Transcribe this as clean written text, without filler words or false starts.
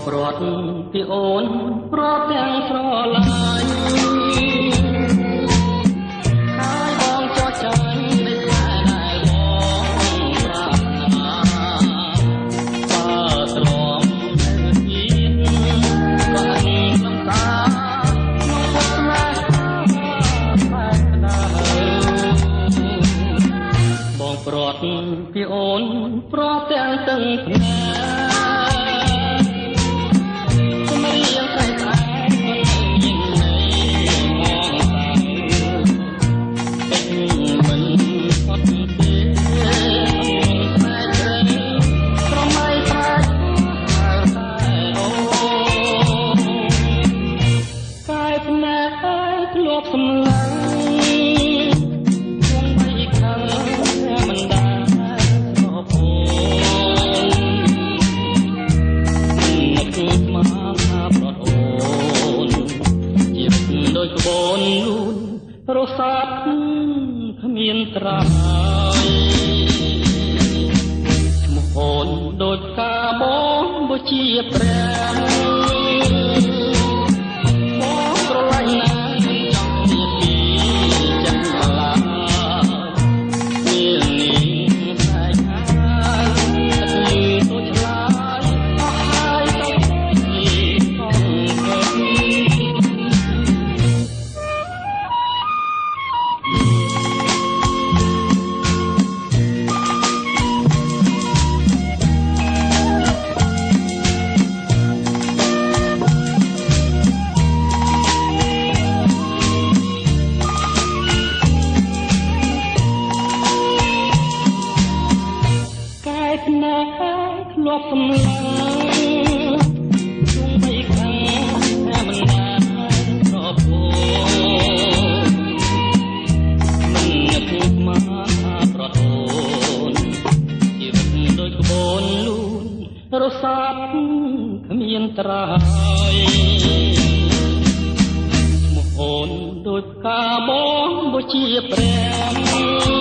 ព្រាត់ពីអូនព្រាត់ទាំងស្រឡាញ់ហើយបងចោះចាញ់នៃខ្សែដែលបងប្រាថ្នាបើទ្រាំនៅទៀតក៏អញលំសាក្នុងពុតស្នេហ៍បែកក្តៅបងព្រាត់ពីអូនព្រាត់ទាំងទឹកភ្នែករសាត់គ្មានត្រាយឈ្មោះអូនដូចផ្កាបងបើជាព្រះបងស្រឡាញ់ណាស់ចង់ជាពីចិត្តម្លាយពេលនេះតែខាងតែទៅឆ្លាយអស់ហើយទៅទីផងធ្លាប់សម្លឹងជុំបីខាងតែមិនបានប្រពន្ធមិននឹកមកប្រទនជីវិតដូចក្បូនលូនរសាត់គ្មានត្រាយឈ្មោះអូនដូចផ្កាបងបើជាព្រះ